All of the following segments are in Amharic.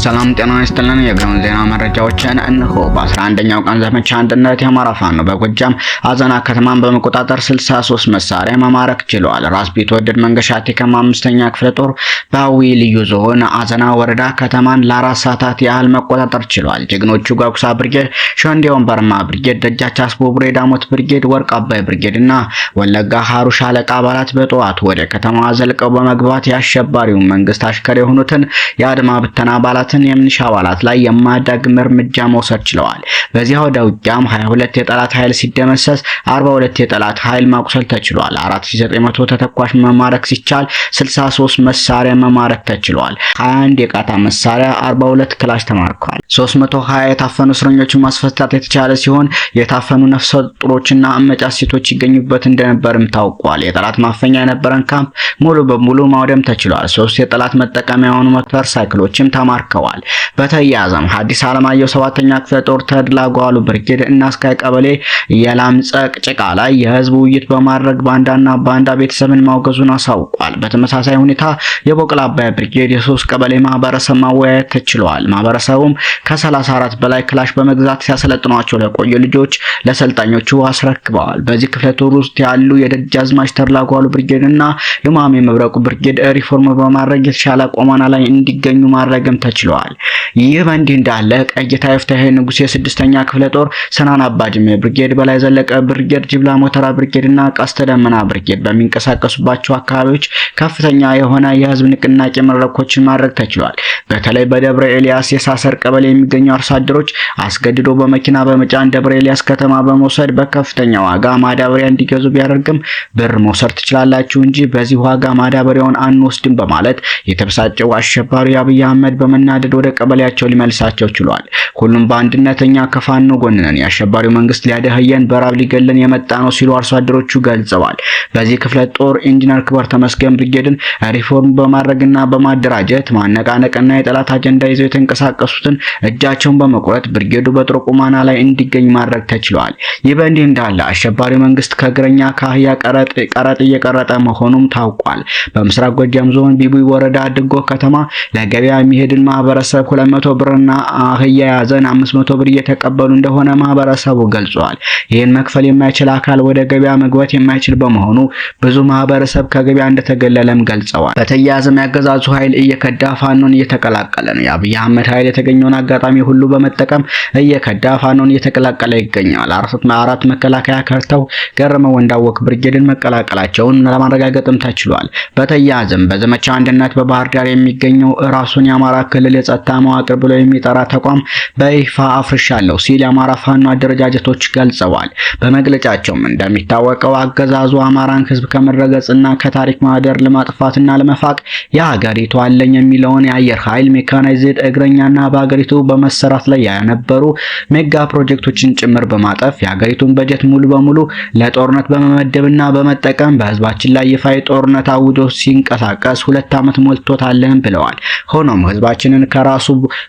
ሰላም ጤና ይስጥልን። የግሩም ዜና መረጃዎችን እንሆ። በ11ኛው ቀን ዘመቻ አንድነት የአማራ ፋኖ በጎጃም አዘና ከተማን በመቆጣጠር 63 መሳሪያ መማረክ ችሏል። ራስ ቢትወደድ መንገሻ ቴከማ 5ኛ ክፍለ ጦር በአዊ ልዩ ዞን አዘና ወረዳ ከተማን ለ4 ሰዓታት ያህል መቆጣጠር ችሏል። ጀግኖቹ ጓጉሳ ብርጌድ፣ ሸንዴ ወንበርማ ብርጌድ፣ ደጃች አስቦብሬ ዳሞት ብርጌድ፣ ወርቅ አባይ ብርጌድ እና ወለጋ ሀሩ ሻለቃ አባላት በጠዋት ወደ ከተማዋ ዘልቀው በመግባት የአሸባሪውን መንግስት አሽከር የሆኑትን የአድማ ብተና አባላት የሚሊሻ አባላት ላይ የማያዳግም እርምጃ መውሰድ ችለዋል። በዚህ አውደ ውጊያም 22 የጠላት ኃይል ሲደመሰስ 42 የጠላት ኃይል ማቁሰል ተችሏል። 4900 ተተኳሽ መማረክ ሲቻል 63 መሳሪያ መማረክ ተችሏል። 21 የቃታ መሳሪያ፣ 42 ክላሽ ተማርከዋል። 320 የታፈኑ እስረኞችን ማስፈታት የተቻለ ሲሆን የታፈኑ ነፍሰ ጡሮችና አመጫጭ ሴቶች ይገኙበት እንደነበርም ታውቋል። የጠላት ማፈኛ የነበረን ካምፕ ሙሉ በሙሉ ማውደም ተችሏል። 3 የጠላት መጠቀሚያ የሆኑ ሞተር ሳይክሎችም ተማርከዋል። በተያያዘም ሐዲስ ዓለማየሁ 7ኛ ክፍለ ጦር ተድላ ጓሉ ብርጌድ እና ስካይ ቀበሌ የላምጸቅ ጭቃ ላይ የህዝብ ውይይት በማድረግ ባንዳና ባንዳ ቤተሰብን ማውገዙን አሳውቋል። በተመሳሳይ ሁኔታ የቦቅላ አባይ ብርጌድ የ3 ቀበሌ ማህበረሰብ ማወያየት ተችሏል። ማህበረሰቡም ከ34 በላይ ክላሽ በመግዛት ሲያሰለጥኗቸው ለቆዩ ልጆች ለሰልጣኞቹ አስረክበዋል። በዚህ ክፍለ ጦር ውስጥ ያሉ የደጃዝማች ተድላ ጓሉ ብርጌድ እና የማሜ መብረቁ ብርጌድ ሪፎርም በማድረግ የተሻለ ቆመና ላይ እንዲገኙ ማድረግም ተችሏል። ይህ በእንዲህ እንዳለ ቀይታ ይፍታሄ ንጉሴ 6ኛ ክፍለ ጦር ሰናን አባጅሜ ብርጌድ፣ በላይ ዘለቀ ብርጌድ፣ ጅብላ ሞተራ ብርጌድ እና ቀስተ ደመና ብርጌድ በሚንቀሳቀሱባቸው አካባቢዎች ከፍተኛ የሆነ የህዝብ ንቅናቄ መድረኮችን ማድረግ ተችሏል። በተለይ በደብረ ኤልያስ የሳሰር ቀበሌ የሚገኙ አርሶ አደሮች አስገድዶ በመኪና በመጫን ደብረ ኤልያስ ከተማ በመውሰድ በከፍተኛ ዋጋ ማዳበሪያ እንዲገዙ ቢያደርግም ብር መውሰድ ትችላላችሁ እንጂ በዚህ ዋጋ ማዳበሪያውን አንወስድም በማለት የተበሳጨው አሸባሪው አብይ አህመድ በመናደድ ወደ ቀበሌያቸው ሊመልሳቸው ችሏል። ሁሉም በአንድነተኛ ከፋኖ ጎን ነን፣ የአሸባሪው መንግስት ሊያደህየን በራብ ሊገለን የመጣ ነው ሲሉ አርሶ አደሮቹ ገልጸዋል። በዚህ ክፍለ ጦር ኢንጂነር ክብር ተመስገን ብርጌድን ሪፎርም በማድረግና በማደራጀት ማነቃነቅና የጠላት አጀንዳ ይዘው የተንቀሳቀሱትን እጃቸውን በመቁረጥ ብርጌዱ በጥሩ ቁማና ላይ እንዲገኝ ማድረግ ተችሏል። ይህ በእንዲህ እንዳለ አሸባሪው መንግስት ከእግረኛ ከአህያ ቀረጥ እየቀረጠ መሆኑም ታውቋል። በምስራቅ ጎጃም ዞን ቢቡይ ወረዳ ድጎ ከተማ ለገበያ የሚሄድን ማህበረሰብ 200 ብርና አህያ ያዘን 500 ብር እየተቀበሉ እንደሆነ ማህበረሰቡ ገልጿል። ይህን መክፈል የማይችል አካል ወደ ገበያ መግባት የማይችል በመሆኑ ብዙ ማህበረሰብ ከገበያ እንደተገለለም ገልጸዋል። በተያያዘም ያገዛዙ ኃይል እየከዳ ፋኖን እየተቀላቀለ ነው። የአብይ አህመድ ኃይል የተገኘውን አጋጣሚ ሁሉ በመጠቀም እየከዳ ፋኖን እየተቀላቀለ ይገኛል። አራት መከላከያ ከርተው ገረመው ወንዳወቅ ብርጌድን መቀላቀላቸውን ለማረጋገጥም ተችሏል። በተያያዘም በዘመቻ አንድነት በባህር ዳር የሚገኘው ራሱን የአማራ ክልል የጸጥታ መዋቅር ብሎ የሚጠራ ተቋም በይፋ አፍርሻለሁ ሲል የአማራ ፋኖ አደረጃጀቶች ገልጸዋል። በመግለጫቸውም እንደሚታወቀው አገዛዙ አማራን ህዝብ ከመረገጽና ከታሪክ ማህደር ለማጥፋትና ለመፋቅ የሀገሪቱ አለኝ የሚለውን የአየር ኃይል፣ ሜካናይዝድ፣ እግረኛና በሀገሪቱ በመሰራት ላይ የነበሩ ሜጋ ፕሮጀክቶችን ጭምር በማጠፍ የሀገሪቱን በጀት ሙሉ በሙሉ ለጦርነት በመመደብና በመጠቀም በህዝባችን ላይ ይፋ ጦርነት አውጆ ሲንቀሳቀስ 2 ዓመት ሞልቶታልም ብለዋል። ሆኖም ህዝባችንን ከራሱ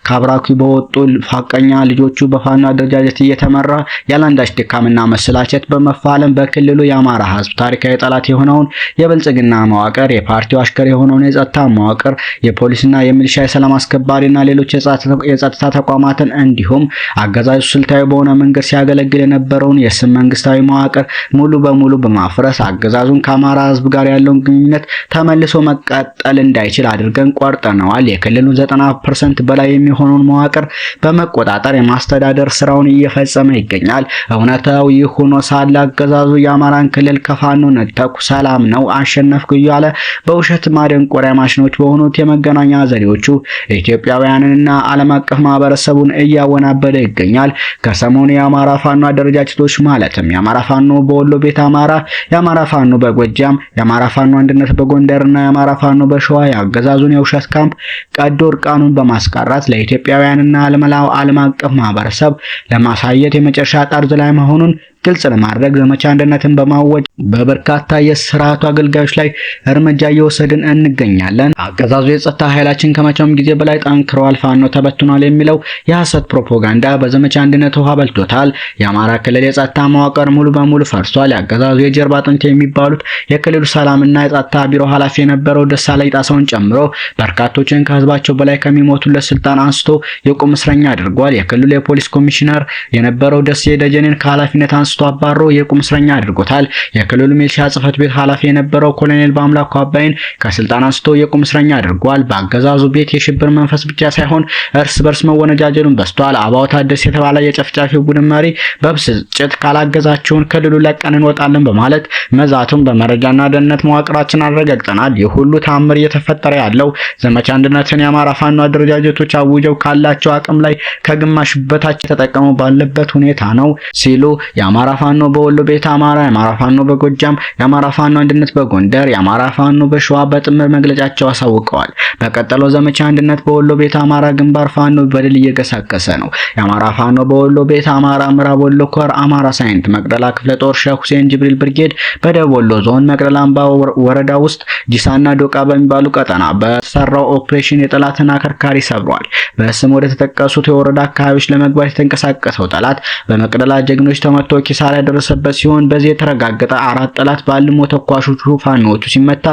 ካብራኩ በወጡ ፋቀኛ ልጆቹ በፋኖ አደረጃጀት እየተመራ ያላንዳች ድካምና መሰላቸት በመፋለም በክልሉ የአማራ ህዝብ ታሪካዊ ጠላት የሆነውን የብልጽግና መዋቅር፣ የፓርቲው አሽከር የሆነውን የጸጥታ መዋቅር፣ የፖሊስና የሚሊሻ የሰላም አስከባሪና ሌሎች የጸጥታ ተቋማትን እንዲሁም አገዛዙ ስልታዊ በሆነ መንገድ ሲያገለግል የነበረውን የስም መንግስታዊ መዋቅር ሙሉ በሙሉ በማፍረስ አገዛዙን ከአማራ ህዝብ ጋር ያለውን ግንኙነት ተመልሶ መቀጠል እንዳይችል አድርገን ቆርጠነዋል። የክልሉ 90% በላይ የሚሆነውን መዋቅር በመቆጣጠር የማስተዳደር ስራውን እየፈጸመ ይገኛል። እውነታው ይህ ሆኖ ሳለ አገዛዙ የአማራን ክልል ከፋኖ ነጠቁ፣ ሰላም ነው፣ አሸነፍኩ እያለ በውሸት ማደንቆሪያ ማሽኖች በሆኑት የመገናኛ ዘዴዎቹ ኢትዮጵያውያንንና ዓለም አቀፍ ማህበረሰቡን እያወናበደ ይገኛል። ከሰሞኑ የአማራ ፋኖ አደረጃጀቶች ማለትም የአማራ ፋኖ በወሎ ቤት አማራ፣ የአማራ ፋኖ በጎጃም፣ የአማራ ፋኖ አንድነት በጎንደርና የአማራ ፋኖ በሸዋ የአገዛዙን የውሸት ካምፕ ቀዶ እርቃኑን በማስቀረት ለኢትዮጵያውያንና ለመላው ዓለም አቀፍ ማህበረሰብ ለማሳየት የመጨረሻ ጠርዝ ላይ መሆኑን ግልጽ ለማድረግ ዘመቻ አንድነትን በማወጅ በበርካታ የስርዓቱ አገልጋዮች ላይ እርምጃ እየወሰድን እንገኛለን። አገዛዙ የጸጥታ ኃይላችን ከመቼውም ጊዜ በላይ ጠንክሯል፣ ፋኖ ተበትኗል የሚለው የሐሰት ፕሮፓጋንዳ በዘመቻ አንድነት ውሃ በልቶታል። የአማራ ክልል የጸጥታ መዋቅር ሙሉ በሙሉ ፈርሷል። የአገዛዙ የጀርባ አጥንት የሚባሉት የክልሉ ሰላምና የጸጥታ ቢሮ ኃላፊ የነበረው ደሳለኝ ጣሰውን ጨምሮ በርካቶችን ከህዝባቸው በላይ ከሚሞቱለት ስልጣን አንስቶ የቁም እስረኛ አድርጓል። የክልሉ የፖሊስ ኮሚሽነር የነበረው ደሴ ደጀኔን ከኃላፊነት አንስቶ አባሮ የቁም እስረኛ አድርጎታል። የክልሉ ሚሊሻ ጽሕፈት ቤት ኃላፊ የነበረው ኮሎኔል በአምላኩ አባይን ከስልጣን አንስቶ የቁም እስረኛ አድርጓል። በአገዛዙ ቤት የሽብር መንፈስ ብቻ ሳይሆን እርስ በርስ መወነጃጀሉን በስቷል። አባው ታደሰ የተባለ የጨፍጫፊ ቡድን መሪ በብስጭት ካላገዛችሁን ክልሉ ለቀን እንወጣለን በማለት መዛቱን በመረጃና ደህንነት መዋቅራችን አረጋግጠናል። ይህ ሁሉ ተአምር እየተፈጠረ ያለው ዘመቻ አንድነትን የአማራ ፋኖ አደረጃጀቶች አውጀው ካላቸው አቅም ላይ ከግማሽ በታች ተጠቀሙ ባለበት ሁኔታ ነው ሲሉ የአማራ ፋኖ በወሎ ቤተ አማራ፣ የአማራ ፋኖ በጎጃም፣ የአማራ ፋኖ አንድነት በጎንደር፣ የአማራ ፋኖ በሸዋ በጥምር መግለጫቸው አሳውቀዋል። በቀጠለው ዘመቻ አንድነት በወሎ ቤተ አማራ ግንባር ፋኖ በድል እየገሰገሰ ነው። የአማራ ፋኖ በወሎ ቤተ አማራ ምዕራብ ወሎ ኮር አማራ ሳይንት መቅደላ ክፍለ ጦር ሼህ ሁሴን ጅብሪል ብርጌድ በደቡብ ወሎ ዞን መቅደላ አምባ ወረዳ ውስጥ ጂሳና ዶቃ በሚባሉ ቀጠና በተሰራው ኦፕሬሽን የጠላትን አከርካሪ ሰብሯል። በስም ወደ ተጠቀሱት የወረዳ አካባቢዎች ለመግባት የተንቀሳቀሰው ጠላት በመቅደላ ጀግኖች ተመቶ ኪሳራ ያደረሰበት ሲሆን በዚህ የተረጋገጠ 4 ጠላት ባልሞ ተኳሾቹ ፋኖቹ ሲመታ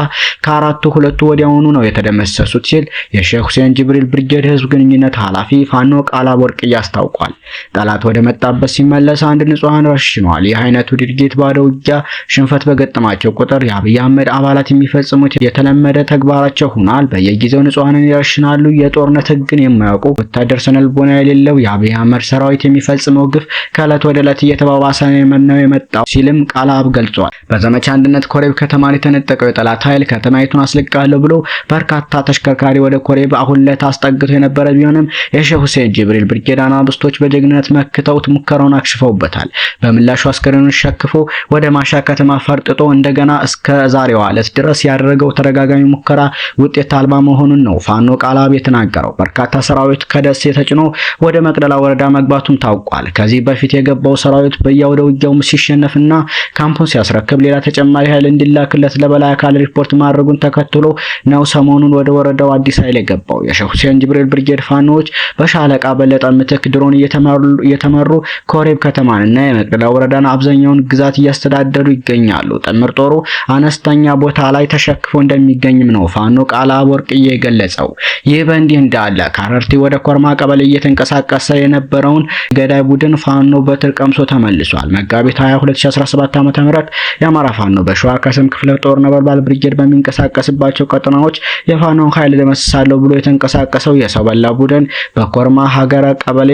ከአራቱ 2 ወዲያውኑ ነው የተደመሰሱት ሲል የሼህ ሁሴን ጅብሪል ብርጌድ ህዝብ ግንኙነት ኃላፊ ፋኖ ቃላብ ወርቅዬ አስታውቋል። ጠላት ወደ መጣበት ሲመለስ አንድ ንጹሃን ረሽኗል። ይህ አይነቱ ድርጊት ባዶ ውጊያ ሽንፈት በገጠማቸው ቁጥር የአብይ አህመድ አባላት የሚፈጽሙት የተለመደ ተግባራቸው ሆኗል። በየጊዜው ንጹሃንን ይረሽናሉ። የጦርነት ህግን የማያውቁ ወታደር ስነልቦና የሌለው የአብይ አህመድ ሰራዊት የሚፈጽመው ግፍ ከዕለት ወደ ዕለት እየተባባሰ ነው የመጣው ሲልም ቃላብ ገልጿል። በዘመቻ አንድነት ኮሬብ ከተማን የተነጠቀው የጠላት ኃይል ከተማይቱን አስለቅቃለሁ ብሎ በርካታ ተሽከርካሪ ወደ ኮሬብ አሁን ዕለት አስጠግቶ የነበረ ቢሆንም የሼህ ሁሴን ጅብሪል ብርጌድ አናብስቶች በጀግንነት መክተውት ሙከራውን አክሽፈውበታል። በምላሹ አስከሬኑን ሸክፎ ወደ ማሻ ከተማ ፈርጥጦ እንደገና እስከ ዛሬዋ ዕለት ድረስ ያደረገው ተደጋጋሚ ሙከራ ውጤት አልባ መሆኑን ነው ፋኖ ቃላብ የተናገረው። በርካታ ሰራዊት ከደሴ ተጭኖ ወደ መቅደላ ወረዳ መግባቱም ታውቋል። ከዚህ በፊት የገባው ሰራዊት በየአውደ ውጊያው ሲሸነፍና ካምፑን ሲያስረክብ ሌላ ተጨማሪ ኃይል እንዲላክለት ለበላይ አካል ሪፖርት ማድረጉን ተከትሎ ነው ሰሞኑን ወደ ወረዳው አዲስ ኃይል የገባው። የሼህ ሁሴን ጅብሪል ብርጌድ ፋኖች በሻለቃ በለጠ ምትክ ድሮን እየተመሩ ኮሬብ ከተማንና የመቅደላ ወረዳን አብዛኛውን ግዛት እያስተዳደሩ ይገኛሉ። ጥምር ጦሩ አነስተኛ ቦታ ላይ ተሸክፎ እንደሚገኝም ነው ፋኖ ቃላብ ወርቅዬ የገለጸው። ይህ በእንዲህ እንዳለ ከአረርቲ ወደ ኮርማ ቀበሌ እየተንቀሳቀሰ የነበረውን ገዳይ ቡድን ፋኖ በትር ቀምሶ ተመልሷል። መጋቢት 22 2017 ዓ.ም የአማራ ፋኖ በሸዋ ከሰም ክፍለ ጦር ነበልባል ብርጌድ በሚንቀሳቀስባቸው ቀጠናዎች የፋኖን ኃይል ደመስሳለሁ ብሎ የተንቀሳቀሰው የሰው በላ ቡድን በኮርማ ሀገረ ቀበሌ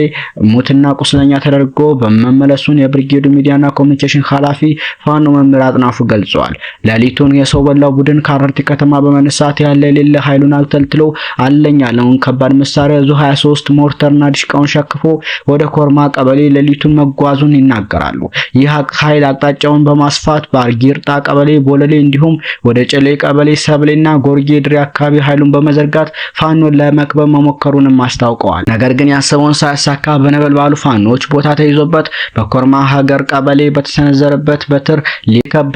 ሙትና ቁስለኛ ተደርጎ በመመለሱን የብርጌዱ ሚዲያና ኮሙኒኬሽን ኃላፊ ፋኖ መምህር አጥናፉ ገልጿል። ሌሊቱን የሰው በላው ቡድን ከአረርቲ ከተማ በመነሳት ያለ የሌለ ኃይሉን አልተልትሎ አለኝ ያለውን ከባድ መሳሪያ ዙ 23 ሞርተርና ዲሽቃውን ሸክፎ ወደ ኮርማ ቀበሌ ሌሊቱን መጓዙን ይናገራሉ። ይህ ኃይል አቅጣጫውን በማስፋት በአርጊርጣ ቀበሌ ቦለሌ እንዲሁም ወደ ጨሌ ቀበሌ ሰብሌና ጎርጌ ድሬ አካባቢ ኃይሉን በመዘርጋት ፋኖን ለመክበብ መሞከሩንም አስታውቀዋል። ነገር ግን ያሰበውን ሳያሳካ በነበልባሉ ፋኖች ቦታ ተይዞበት በኮርማ ሀገር ቀበሌ በተሰነዘረበት በትር ሊከብ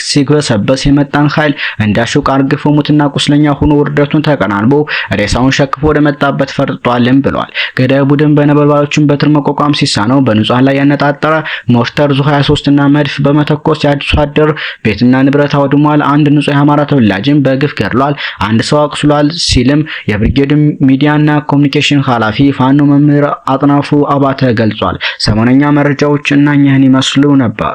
ሲግበሰበስ የመጣን ኃይል እንዳሹቅ አርግፎ ሙትና ቁስለኛ ሆኖ ውርደቱን ተቀናንቦ ሬሳውን ሸክፎ ወደ መጣበት ፈርጧልም ብሏል። ገዳይ ቡድን በነበልባሎቹን በትር መቋቋም ሲሳነው በንጹሃን ላይ ያነጣጠረ ሞርተር ዙ 23 እና መድፍ በመተኮስ የአዲሱ አደር ቤትና ንብረት አውድሟል። አንድ ንጹህ የአማራ ተወላጅን በግፍ ገድሏል፣ አንድ ሰው አቁስሏል ሲልም የብርጌዱ ሚዲያና ኮሙኒኬሽን ኃላፊ ፋኖ መምህር አጥናፉ አባተ ገልጿል። ሰሞነኛ መረጃዎች እና እኛን ይመስሉ ነበር።